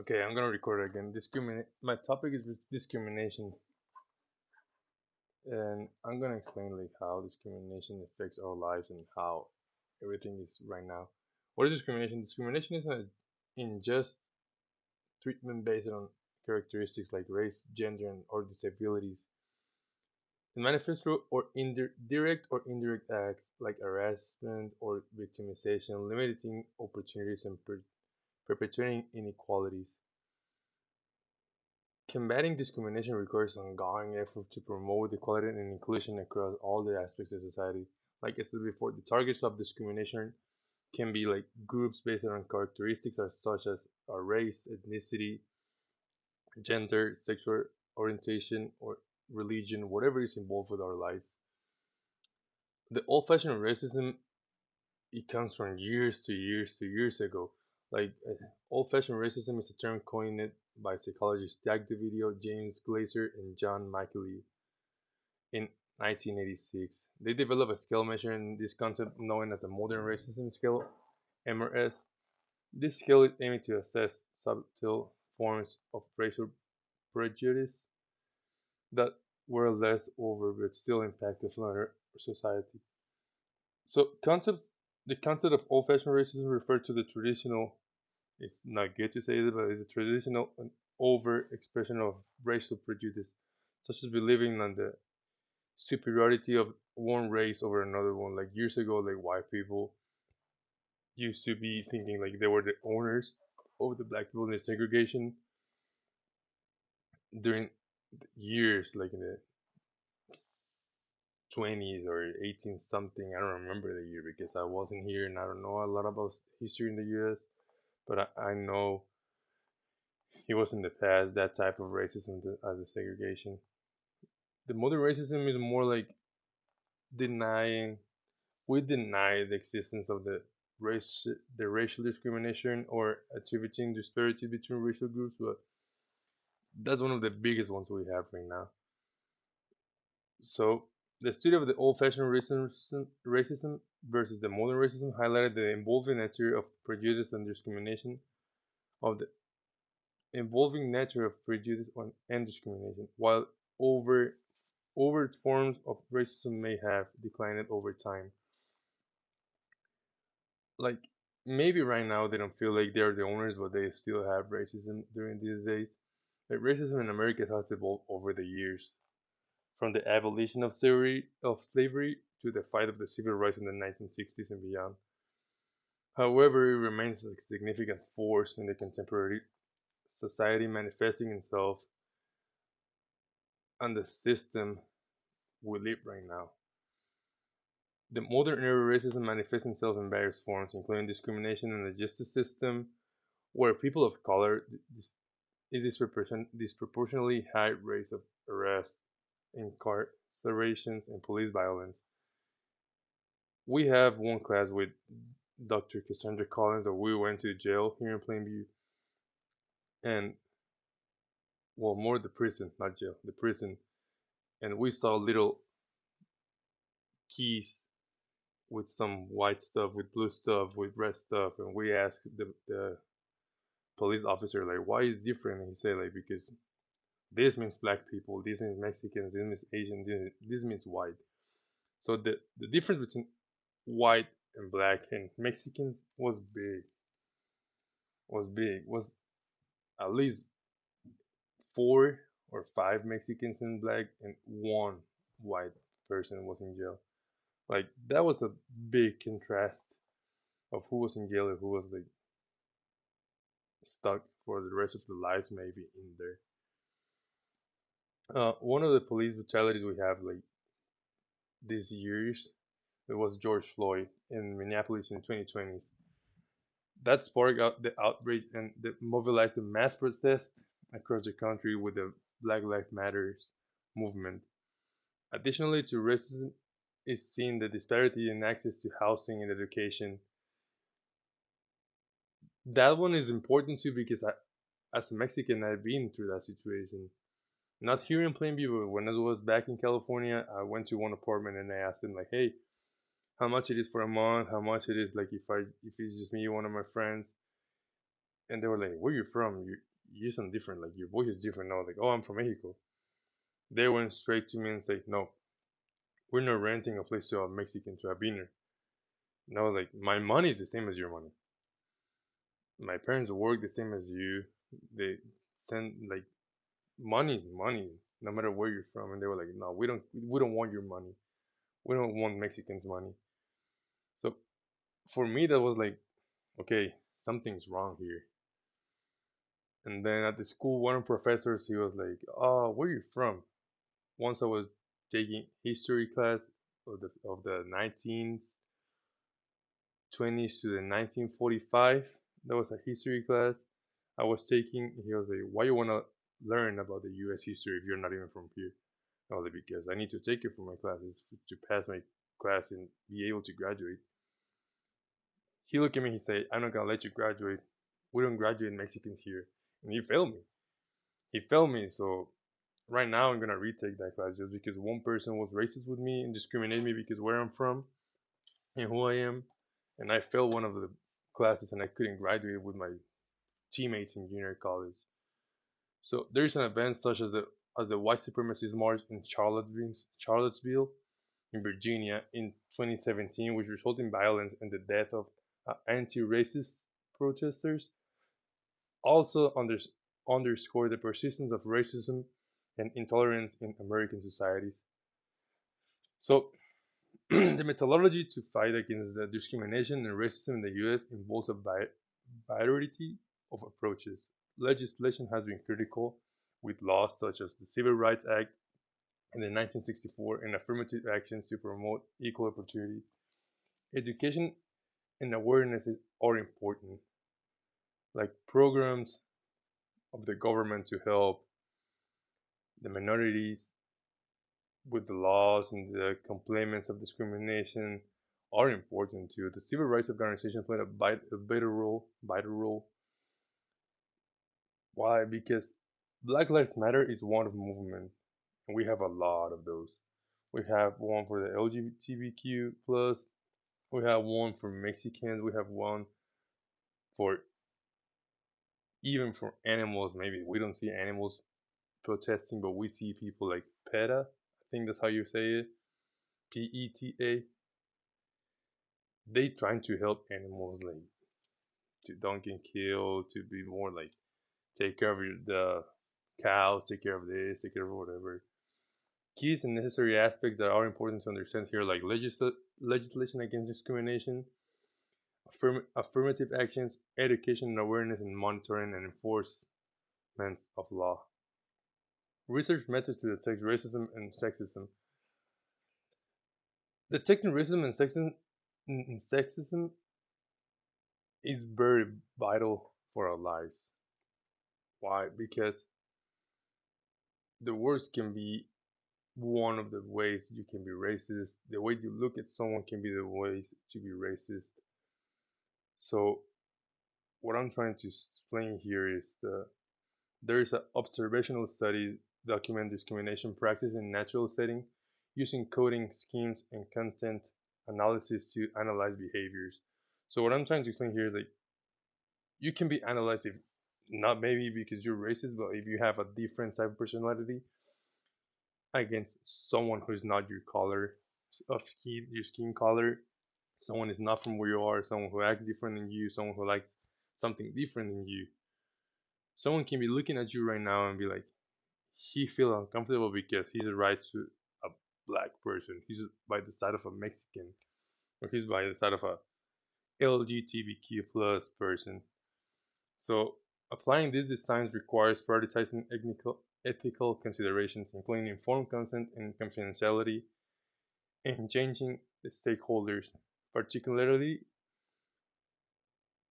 Okay, I'm gonna record again. Discriminate. My topic is discrimination, and I'm gonna explain like how discrimination affects our lives and how everything is right now. What is discrimination? Discrimination is an unjust treatment based on characteristics like race, gender, or disabilities. It manifests through or direct or indirect acts like harassment or victimization, limiting opportunities and perpetuating inequalities. Combating discrimination requires ongoing effort to promote equality and inclusion across all the aspects of society. Like I said before, the targets of discrimination can be like groups based on characteristics such as race, ethnicity, gender, sexual orientation, or religion, whatever is involved with our lives. The old-fashioned racism, it comes from years ago. Like old-fashioned racism is a term coined by psychologists Jack DeVito, James Glazer, and John McAlee in 1986. They developed a scale measuring this concept known as the Modern Racism Scale (MRS). This scale is aimed to assess subtle forms of racial prejudice that were less overt but still impacted on society. So the concept of old-fashioned racism refers to the traditional. It's not good to say it, but it's a traditional and overt expression of racial prejudice, such as believing on the superiority of one race over another one. Like years ago, like white people used to be thinking like they were the owners of the black people in the segregation during years, like in the 20s or 18 something. I don't remember the year because I wasn't here and I don't know a lot about history in the U.S. But I know it was in the past that type of racism as a segregation. The modern racism is more like denying we deny the existence of race, the racial discrimination or attributing disparity between racial groups, but that's one of the biggest ones we have right now. So, the study of the old-fashioned racism versus the modern racism highlighted the evolving nature of prejudice and discrimination, of the evolving nature of prejudice and discrimination, while over overt forms of racism may have declined over time. Like maybe right now they don't feel like they're the owners, but they still have racism during these days. Like racism in America has evolved over the years, from the abolition of slavery to the fight of the civil rights in the 1960s and beyond. However, it remains a significant force in the contemporary society, manifesting itself on the system we live right now. The modern era racism manifests itself in various forms, including discrimination in the justice system, where people of color is disproportionately high rates of arrest, incarcerations, and police violence. We have one class with Dr. Cassandra Collins that we went to jail here in Plainview, and well, more the prison, not jail, the prison, and we saw little keys with some white stuff, with blue stuff, with red stuff, and we asked the police officer like, why is it different? And he said like because this means black people, this means Mexicans, this means Asian, this means white. So the difference between white and black and Mexicans was at least four or five Mexicans in black and one white person was in jail. Like that was a big contrast of who was in jail and who was like stuck for the rest of their lives maybe in there. One of the police brutalities we have like these years it was George Floyd in Minneapolis in 2020. That sparked out the outrage and that mobilized a mass protest across the country with the Black Lives Matters movement. Additionally to racism is seen the disparity in access to housing and education. That one is important too because as a Mexican, I've been through that situation. Not here in Plainview, but when I was back in California, I went to one apartment and I asked them like, "Hey, how much it is for a month? How much it is like if it's just me, one of my friends?" And they were like, "Where you from? you sound different. Like your voice is different." I was like, "Oh, I'm from Mexico." They went straight to me and said, "No, we're not renting a place to a Mexican to a beaner." And I was like, "My money is the same as your money. My parents work the same as you. They send like money is money, no matter where you're from." And they were like, "No, we don't want your money. We don't want Mexicans' money." So for me, that was like, okay, something's wrong here. And then at the school, one of the professors, he was like, "Oh, where you from?" Once I was taking history class of the 1920s to the 1945. That was a history class I was taking. He was like, "Why you wanna learn about the U.S. history if you're not even from here?" I was like, "Because I need to take it for my classes to pass my class and be able to graduate." He looked at me. He said, "I'm not gonna let you graduate. We don't graduate Mexicans here." And he failed me. He failed me. So right now I'm gonna retake that class just because one person was racist with me and discriminated me because where I'm from and who I am, and I failed one of the classes and I couldn't graduate with my teammates in junior college. So there's an event such as the white supremacist march in Charlottesville in Virginia in 2017, which resulted in violence and the death of anti-racist protesters, also underscore the persistence of racism and intolerance in American societies. So the methodology to fight against the discrimination and racism in the U.S. involves a variety of approaches. Legislation has been critical, with laws such as the Civil Rights Act in the 1964 and affirmative actions to promote equal opportunity. Education and awareness are important, like programs of the government to help the minorities with the laws and the complaints of discrimination are important too. The civil rights organization played a vital role. Why? Because Black Lives Matter is one of movement, and we have a lot of those. We have one for the LGBTQ plus. We have one for Mexicans. We have one for even for animals. Maybe we don't see animals protesting, but we see people like PETA. I think that's how you say it. PETA. They trying to help animals like to don't get killed, to be more like take care of the cows, take care of this, take care of whatever. Keys and necessary aspects that are important to understand here, like legislation against discrimination, affirmative actions, education and awareness, and monitoring and enforcement of law. Research methods to detect racism and sexism. Detecting racism and sexism is very vital for our lives. Why? Because the words can be one of the ways you can be racist. The way you look at someone can be the ways to be racist. So what I'm trying to explain here is there is an observational study document discrimination practice in natural setting using coding schemes and content analysis to analyze behaviors. So what I'm trying to explain here is like you can be analyzed if not maybe because you're racist, but if you have a different type of personality against someone who's not your color of skin, your skin color, someone is not from where you are, someone who acts different than you, someone who likes something different than you. Someone can be looking at you right now and be like, he feel uncomfortable because he's right to a black person. He's by the side of a Mexican, or he's by the side of a LGBTQ plus person. So applying these designs requires prioritizing ethical considerations, including informed consent and confidentiality, and engaging the stakeholders, particularly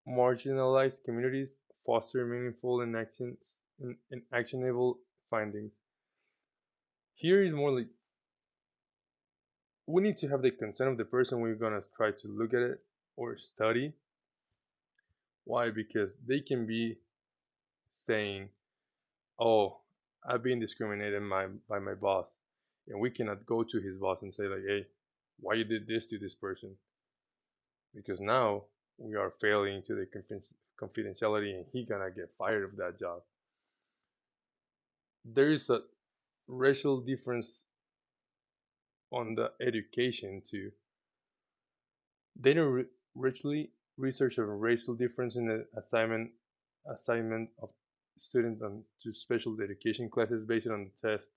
marginalized communities, foster meaningful and actionable findings. Here is more like we need to have the consent of the person we're gonna try to look at it or study. Why? Because they can be saying, "Oh, I've been discriminated by my boss," and we cannot go to his boss and say like, "Hey, why you did this to this person?" Because now we are failing to the confidentiality, and he gonna get fired of that job. there is a racial difference on the education too. They don't richly research of racial difference in the assignment of students on to special education classes based on the test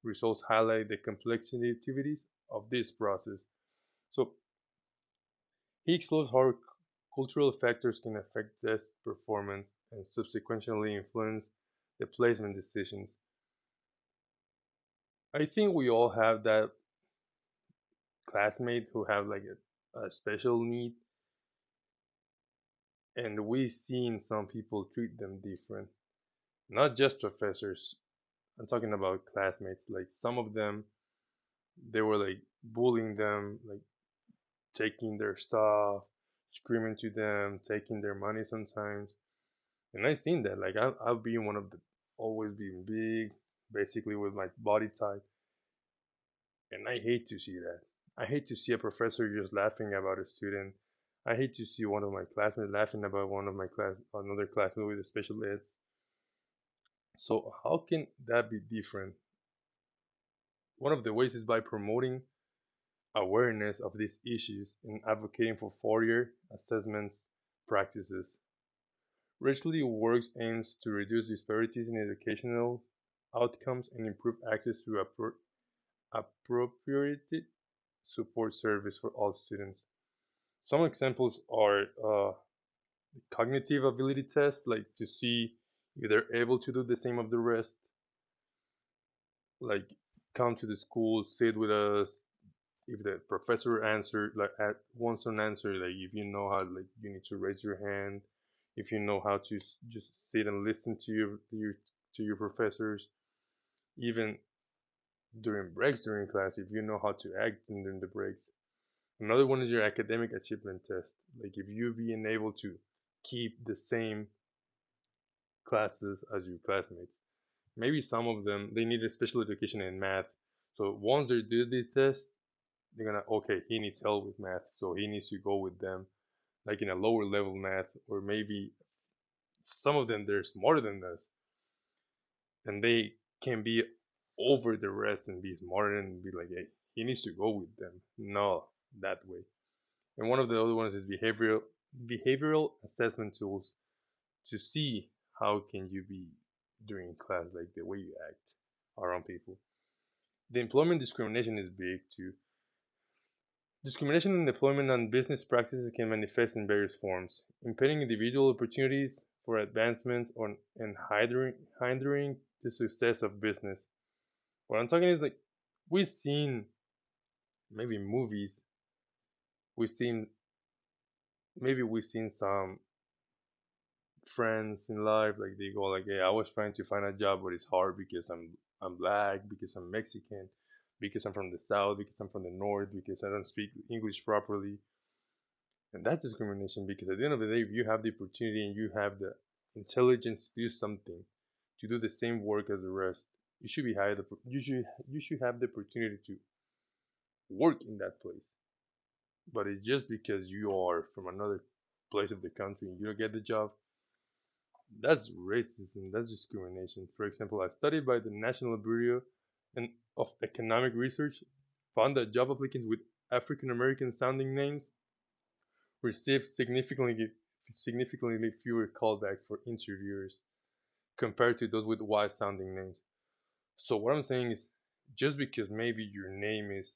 results highlight the complexity activities of this process. So he explores how cultural factors can affect test performance and subsequently influence the placement decisions. I think we all have that classmate who have like a special need, and we've seen some people treat them different. Not just professors. I'm talking about classmates. Like some of them, they were like bullying them, like taking their stuff, screaming to them, taking their money sometimes. And I seen that. Like I'll be one of the always being big, basically with my body type, and I hate to see that. I hate to see a professor just laughing about a student. I hate to see one of my classmates laughing about one of my another classmate with a special ed. So how can that be different? One of the ways is by promoting awareness of these issues and advocating for four-year assessments practices. Richly works aims to reduce disparities in educational outcomes and improve access to appropriate support service for all students. Some examples are cognitive ability tests, like to see if they're able to do the same of the rest, like come to the school, sit with us. If the professor answered like wants an answer, like if you know how, like you need to raise your hand, if you know how to just sit and listen to your professors, even during breaks during class, if you know how to act during the breaks. Another one is your academic achievement test, like if you being able to keep the same classes as your classmates. Maybe some of them they need a special education in math, so once they do this test, they're gonna okay, he needs help with math, so he needs to go with them, like in a lower level math, or maybe some of them they're smarter than us, and they can be over the rest and be smarter and be like, hey, he needs to go with them. No, that way. And one of the other ones is behavioral assessment tools to see how can you be during class, like the way you act around people. The employment discrimination is big too. Discrimination in employment and business practices can manifest in various forms, impeding individual opportunities for advancements and hindering the success of business. What I'm talking is like we've seen maybe movies, we've seen we've seen some friends in life like they go like, "Hey, I was trying to find a job, but it's hard because I'm black, because I'm Mexican, because I'm from the south, because I'm from the north, because I don't speak English properly." And that's discrimination because at the end of the day, if you have the opportunity and you have the intelligence to do something, to do the same work as the rest, you should be hired. You should have the opportunity to work in that place. But it's just because you are from another place of the country and you don't get the job, that's racism. That's discrimination. For example, a study by the National Bureau of Economic Research found that job applicants with African American sounding names received significantly fewer callbacks for interviewers compared to those with white sounding names. So what I'm saying is just because maybe your name is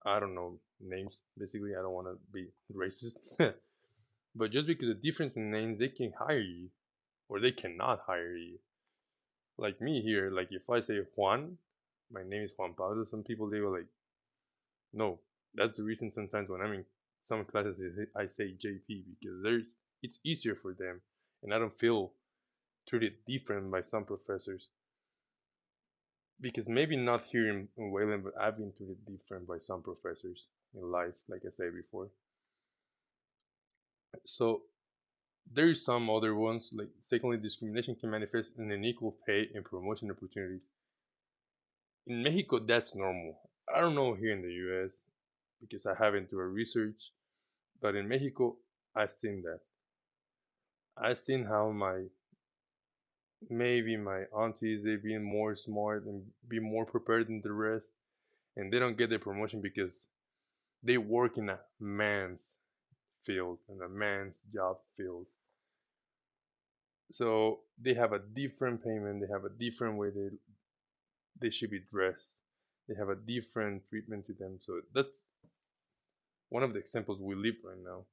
I don't know names basically I don't want to be racist but just because the difference in names they can hire you or they cannot hire you. Like me here, like if I say Juan, my name is Juan Pablo, some people they were like no. That's the reason sometimes when I'm in some classes I say JP because there's it's easier for them and I don't feel treated different by some professors. Because maybe not here in Wayland, but I've been treated different by some professors in life, like I said before. So there's some other ones, like secondly, discrimination can manifest in unequal pay and promotion opportunities. In Mexico, that's normal. I don't know here in the US because I haven't done research, but in Mexico, I've seen that. I've seen how maybe my aunties, they being more smart and be more prepared than the rest, and they don't get the promotion because they work in a man's field, in a man's job field. So they have a different payment, they have a different way they should be dressed, they have a different treatment to them. So that's one of the examples we live right now.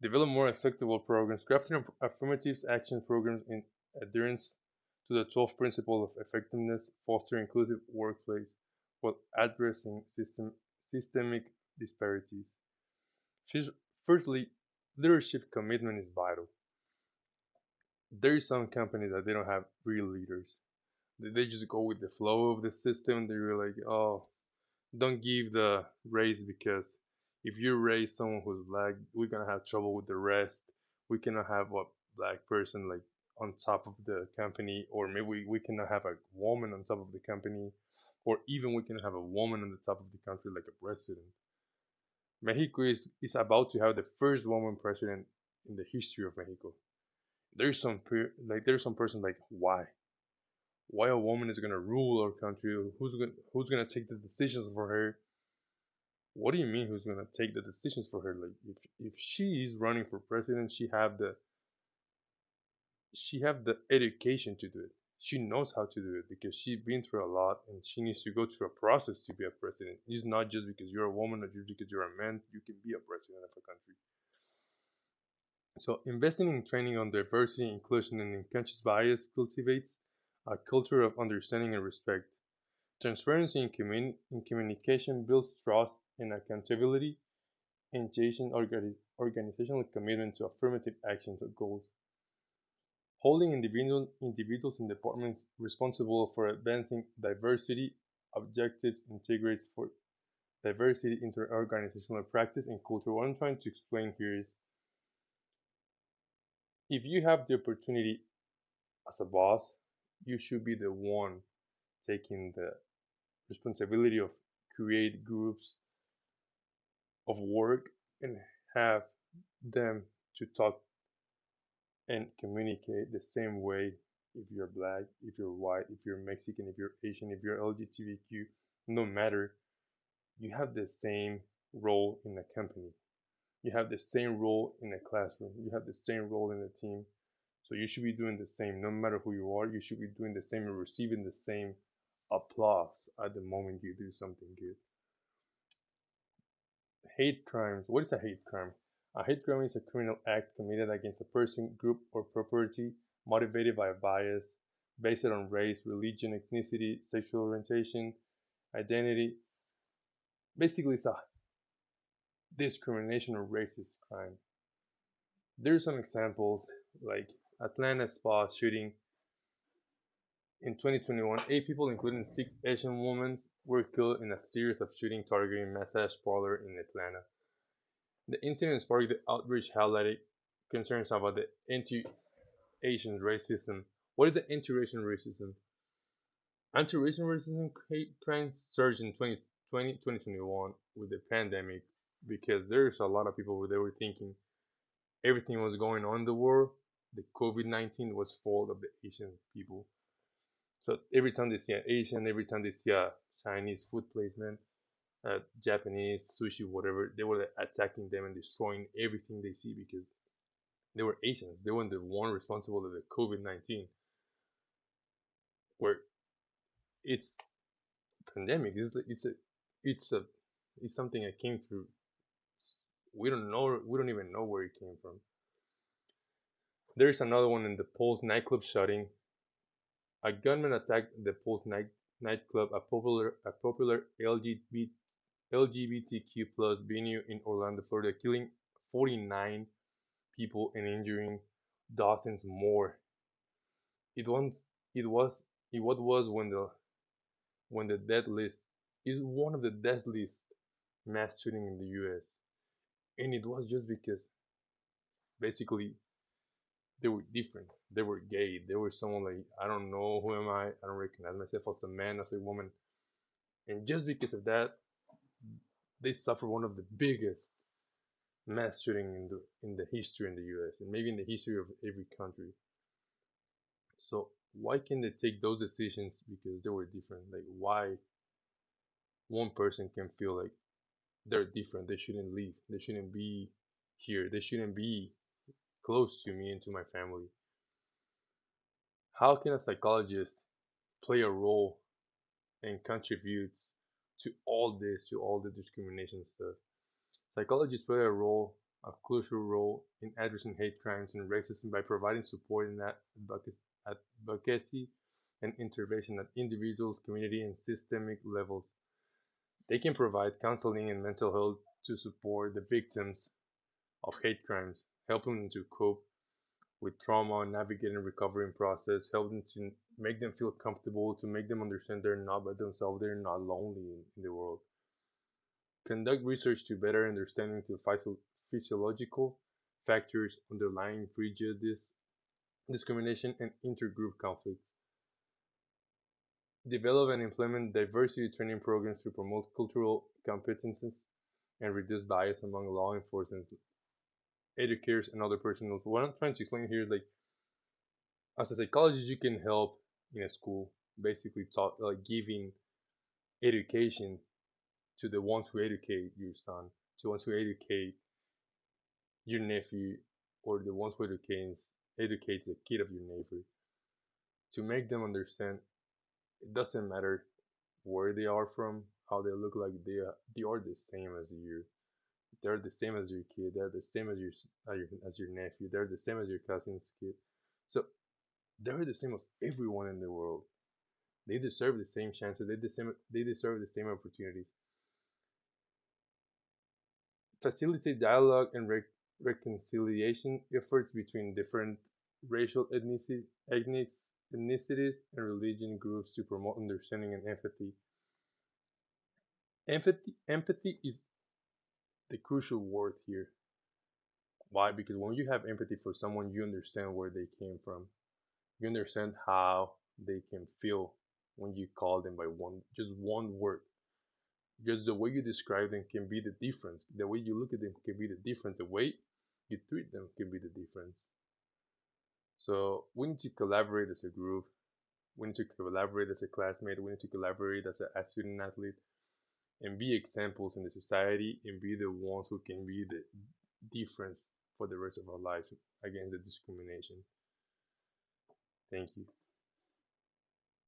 Develop more effective programs, crafting affirmative action programs in adherence to the 12 principles of effectiveness, foster inclusive workplace while addressing systemic disparities. First- Firstly, leadership commitment is vital. There is some companies that they don't have real leaders. They just go with the flow of the system. They're like, oh, don't give the raise because if you raise someone who's black, we're gonna have trouble with the rest. We cannot have a black person like on top of the company, or maybe we cannot have a woman on top of the company, or even we can have a woman on the top of the country like a president. Mexico is about to have the first woman president in the history of Mexico. There's some person like why a woman is gonna rule our country? Who's gonna take the decisions for her? What do you mean who's gonna take the decisions for her? Like if she is running for president, she have the education to do it. She knows how to do it because she's been through a lot and she needs to go through a process to be a president. It's not just because you're a woman or just because you're a man you can be a president of a country. So investing in training on diversity, inclusion, and unconscious bias cultivates a culture of understanding and respect. Transparency in communication builds trust and accountability, engaging organizational commitment to affirmative actions or goals. Holding individuals and departments responsible for advancing diversity objectives integrates for diversity into organizational practice and culture. What I'm trying to explain here is if you have the opportunity as a boss, you should be the one taking the responsibility of create groups of work and have them to talk and communicate the same way if you're black, if you're white, if you're Mexican, if you're Asian, if you're LGBTQ, no matter, you have the same role in a company. You have the same role in a classroom. You have the same role in a team. So you should be doing the same. No matter who you are, you should be doing the same and receiving the same applause at the moment you do something good. Hate crimes. What is a hate crime? A hate crime is a criminal act committed against a person, group, or property motivated by a bias based on race, religion, ethnicity, sexual orientation, identity. Basically, it's a discrimination or racist crime. There's some examples like Atlanta spa shooting in 2021. 8 people, including six Asian women, were killed in a series of shootings targeting massage parlor in Atlanta. The incident sparked the outrage, highlighting concerns about the anti-Asian racism. What is the anti-Asian racism? Anti-Asian racism crimes surged in 2020, 2021 with the pandemic because there's a lot of people where they were thinking everything was going on in the world. The COVID-19 was fault of the Asian people. So every time they see an Asian, every time they see a Chinese food placement, Japanese sushi, whatever, they were attacking them and destroying everything they see because they were Asians. They weren't the one responsible for the COVID-19, where it's pandemic. It's a it's something that came through. We don't know. We don't even know where it came from. There's another one in the Pulse nightclub shooting. A gunman attacked the Pulse nightclub, a popular LGBTQ plus venue in Orlando, Florida, killing 49 people and injuring dozens more. It was it was it what was when the death list is one of the deadliest mass shooting in the U.S. And it was just because basically they were different. They were gay. They were someone like I don't know who am I. I don't recognize myself as a man, as a woman. And just because of that, they suffer one of the biggest mass shooting in the history in the U.S. and maybe in the history of every country. So Why can they take those decisions? Because they were different. Like why one person can feel like they're different, they shouldn't leave, they shouldn't be here, they shouldn't be close to me and to my family. How can a psychologist play a role and contribute to all the discrimination stuff? Psychologists play a crucial role in addressing hate crimes and racism by providing support in that advocacy and intervention at individual, community, and systemic levels. They can provide counseling and mental health to support the victims of hate crimes, helping them to cope with trauma, navigate and recovering process, help them to make them feel comfortable, to make them understand they're not by themselves, they're not lonely in the world. Conduct research to better understanding the physiological factors underlying prejudice, discrimination, and intergroup conflicts. Develop and implement diversity training programs to promote cultural competences and reduce bias among law enforcement, educators, and other personnel. What I'm trying to explain here is like, as a psychologist, you can help in a school, basically talk, like giving education to the ones who educate your son, to the ones who educate your nephew, or the ones who educates the kid of your neighbor, to make them understand it doesn't matter where they are from, how they look like, they are the same as you. They're the same as your kid. They're the same as your nephew. They're the same as your cousin's kid. So they're the same as everyone in the world. They deserve the same chances. They deserve the same opportunities. Facilitate dialogue and reconciliation efforts between different racial ethnicities and religion groups to promote understanding and empathy. Empathy is the crucial word here. Why? Because when you have empathy for someone, you understand where they came from. You understand how they can feel when you call them by just one word. Just the way you describe them can be the difference. The way you look at them can be the difference. The way you treat them can be the difference. So we need to collaborate as a group. We need to collaborate as a classmate. We need to collaborate as a student athlete and be examples in the society and be the ones who can be the difference for the rest of our lives against the discrimination. Thank you.